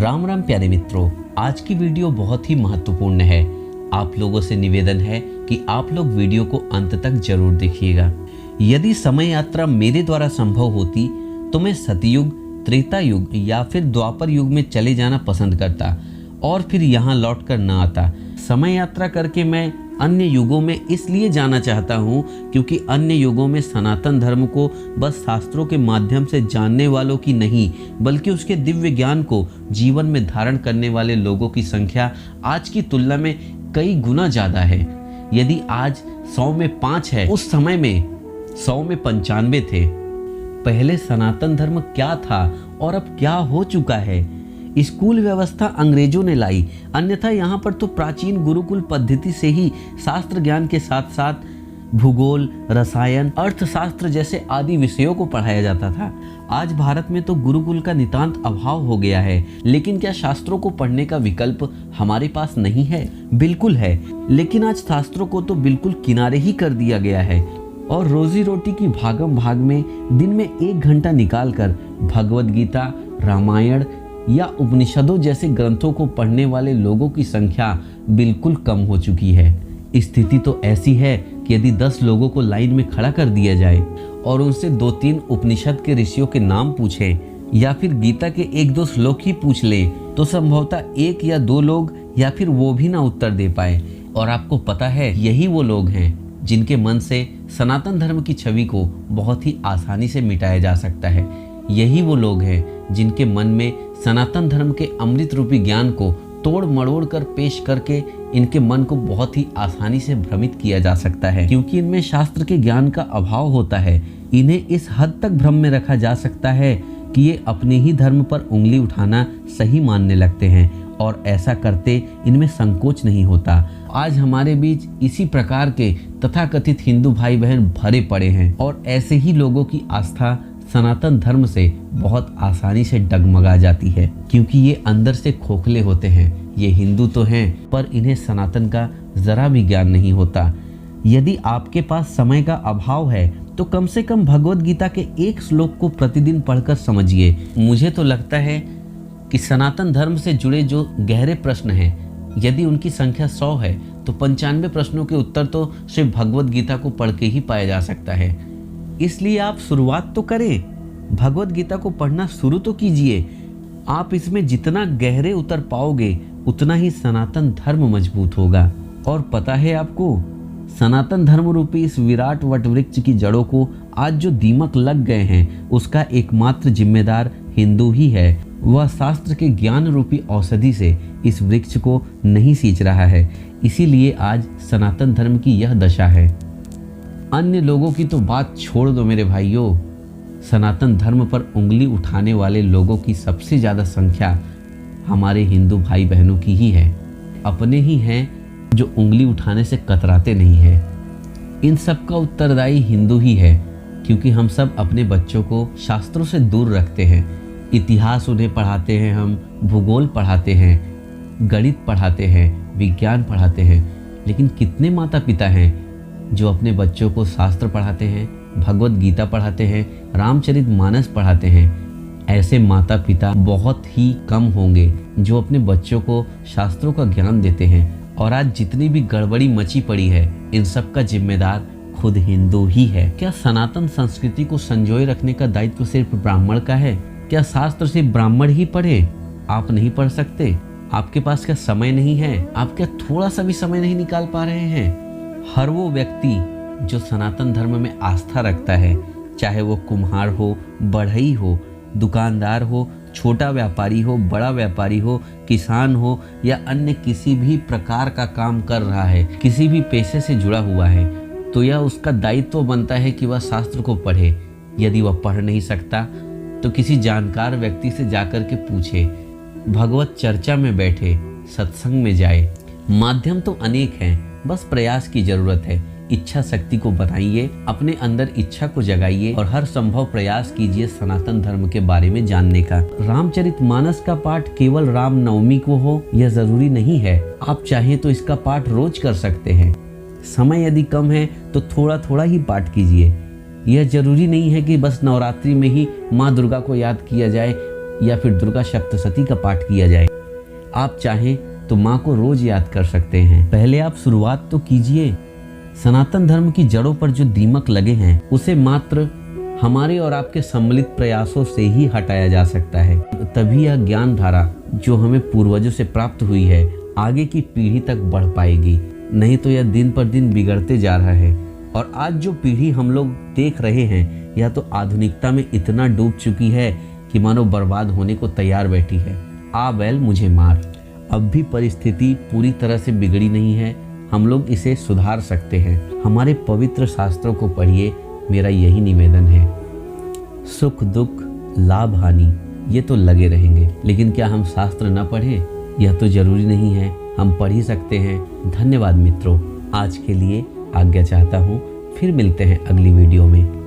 राम राम प्यारे मित्रों, आज की वीडियो बहुत ही महत्वपूर्ण है। आप लोगों से निवेदन है कि आप लोग वीडियो को अंत तक जरूर देखिएगा। यदि समय यात्रा मेरे द्वारा संभव होती तो मैं सतयुग, त्रेता युग या फिर द्वापर युग में चले जाना पसंद करता और फिर यहाँ लौट कर न आता। समय यात्रा करके मैं अन्य युगों में इसलिए जाना चाहता हूँ क्योंकि अन्य युगों में सनातन धर्म को बस शास्त्रों के माध्यम से जानने वालों की नहीं बल्कि उसके दिव्य ज्ञान को जीवन में धारण करने वाले लोगों की संख्या आज की तुलना में कई गुना ज़्यादा है। यदि आज 100 में 5 है, उस समय में 100 में 95 थे। पहले सनातन धर्म क्या था और अब क्या हो चुका है। स्कूल व्यवस्था अंग्रेजों ने लाई, अन्यथा यहाँ पर तो प्राचीन गुरुकुल पद्धति से ही शास्त्र ज्ञान के साथ साथ भूगोल, रसायन, अर्थशास्त्र जैसे आदि विषयों को पढ़ाया जाता था। आज भारत में तो गुरुकुल का नितांत अभाव हो गया है, लेकिन क्या शास्त्रों को पढ़ने का विकल्प हमारे पास नहीं है? बिल्कुल है, लेकिन आज शास्त्रों को तो बिल्कुल किनारे ही कर दिया गया है और रोजी रोटी की भागम भाग में दिन में 1 घंटा निकालकर भगवद गीता, रामायण या उपनिषदों जैसे ग्रंथों को पढ़ने वाले लोगों की संख्या बिल्कुल कम हो चुकी है। स्थिति तो ऐसी है कि यदि 10 लोगों को लाइन में खड़ा कर दिया जाए और उनसे 2-3 उपनिषद के ऋषियों के नाम पूछें या फिर गीता के 1-2 श्लोक ही पूछ लें तो संभवतः 1 या 2 लोग या फिर वो भी ना उत्तर दे पाए। और आपको पता है, यही वो लोग हैं जिनके मन से सनातन धर्म की छवि को बहुत ही आसानी से मिटाया जा सकता है। यही वो लोग हैं जिनके मन में सनातन धर्म के अमृत रूपी ज्ञान को तोड़ मड़ोड़ कर पेश करके इनके मन को बहुत ही आसानी से भ्रमित किया जा सकता है, क्योंकि इनमें शास्त्र के ज्ञान का अभाव होता है। इन्हें इस हद तक भ्रम में रखा जा सकता है कि ये अपने ही धर्म पर उंगली उठाना सही मानने लगते हैं और ऐसा करते इनमें संकोच नहीं होता। आज हमारे बीच इसी प्रकार के तथाकथित हिंदू भाई बहन भरे पड़े हैं और ऐसे ही लोगों की आस्था सनातन धर्म से बहुत आसानी से डगमगा जाती है, क्योंकि ये अंदर से खोखले होते हैं। ये हिंदू तो हैं पर इन्हें सनातन का जरा भी ज्ञान नहीं होता। यदि आपके पास समय का अभाव है तो कम से कम भगवद गीता के 1 श्लोक को प्रतिदिन पढ़कर समझिए। मुझे तो लगता है कि सनातन धर्म से जुड़े जो गहरे प्रश्न हैं, यदि उनकी संख्या 100 है तो 95 प्रश्नों के उत्तर तो सिर्फ भगवद गीता को पढ़ के ही पाया जा सकता है। इसलिए आप शुरुआत तो करें, भगवद गीता को पढ़ना शुरू तो कीजिए। आप इसमें जितना गहरे उतर पाओगे उतना ही सनातन धर्म मजबूत होगा। और पता है आपको, सनातन धर्म रूपी इस विराट वटवृक्ष की जड़ों को आज जो दीमक लग गए हैं उसका एकमात्र जिम्मेदार हिंदू ही है। वह शास्त्र के ज्ञान रूपी औषधि से इस वृक्ष को नहीं सींच रहा है, इसीलिए आज सनातन धर्म की यह दशा है। अन्य लोगों की तो बात छोड़ दो मेरे भाइयों, सनातन धर्म पर उंगली उठाने वाले लोगों की सबसे ज़्यादा संख्या हमारे हिंदू भाई बहनों की ही है। अपने ही हैं जो उंगली उठाने से कतराते नहीं हैं। इन सब का उत्तरदायी हिंदू ही है, क्योंकि हम सब अपने बच्चों को शास्त्रों से दूर रखते हैं। इतिहास उन्हें पढ़ाते हैं, हम भूगोल पढ़ाते हैं, गणित पढ़ाते हैं, विज्ञान पढ़ाते हैं, लेकिन कितने माता पिता हैं जो अपने बच्चों को शास्त्र पढ़ाते हैं, भगवद गीता पढ़ाते हैं, रामचरितमानस पढ़ाते हैं? ऐसे माता पिता बहुत ही कम होंगे जो अपने बच्चों को शास्त्रों का ज्ञान देते हैं। और आज जितनी भी गड़बड़ी मची पड़ी है, इन सब का जिम्मेदार खुद हिंदू ही है। क्या सनातन संस्कृति को संजोए रखने का दायित्व सिर्फ ब्राह्मण का है? क्या शास्त्र सिर्फ ब्राह्मण ही पढ़े? आप नहीं पढ़ सकते? आपके पास क्या समय नहीं है? आप क्या थोड़ा सा भी समय नहीं निकाल पा रहे हैं? हर वो व्यक्ति जो सनातन धर्म में आस्था रखता है, चाहे वो कुम्हार हो, बढ़ई हो, दुकानदार हो, छोटा व्यापारी हो, बड़ा व्यापारी हो, किसान हो या अन्य किसी भी प्रकार का काम कर रहा है, किसी भी पेशे से जुड़ा हुआ है, तो यह उसका दायित्व बनता है कि वह शास्त्र को पढ़े। यदि वह पढ़ नहीं सकता तो किसी जानकार व्यक्ति से जाकर के पूछे, भगवत चर्चा में बैठे, सत्संग में जाए। माध्यम तो अनेक हैं, बस प्रयास की जरूरत है। इच्छा शक्ति को बनाइए, अपने अंदर इच्छा को जगाइए और हर संभव प्रयास कीजिए सनातन धर्म के बारे में जानने का। रामचरितमानस का पाठ केवल राम नवमी को हो यह जरूरी नहीं है। आप चाहें तो इसका पाठ रोज कर सकते हैं। समय यदि कम है तो थोड़ा थोड़ा ही पाठ कीजिए। यह जरूरी नहीं है कि बस नवरात्रि में ही माँ दुर्गा को याद किया जाए या फिर दुर्गा सप्तशती का पाठ किया जाए। आप चाहें तो माँ को रोज याद कर सकते हैं। पहले आप शुरुआत तो कीजिए। सनातन धर्म की जड़ों पर जो दीमक लगे हैं उसे मात्र हमारे और आपके सम्मिलित प्रयासों से ही हटाया जा सकता है। तभी यह ज्ञान धारा जो हमें पूर्वजों से प्राप्त हुई है आगे की पीढ़ी तक बढ़ पाएगी। नहीं तो यह दिन पर दिन बिगड़ते जा रहा है। और आज जो पीढ़ी हम लोग देख रहे हैं यह तो आधुनिकता में इतना डूब चुकी है कि मानो बर्बाद होने को तैयार बैठी है। आ बैल मुझे मार। अब भी परिस्थिति पूरी तरह से बिगड़ी नहीं है। हम लोग इसे सुधार सकते हैं। हमारे पवित्र शास्त्रों को पढ़िए, मेरा यही निवेदन है। सुख दुख लाभ हानि ये तो लगे रहेंगे, लेकिन क्या हम शास्त्र न पढ़ें? यह तो जरूरी नहीं है, हम पढ़ ही सकते हैं। धन्यवाद मित्रों, आज के लिए आज्ञा चाहता हूँ। फिर मिलते हैं अगली वीडियो में।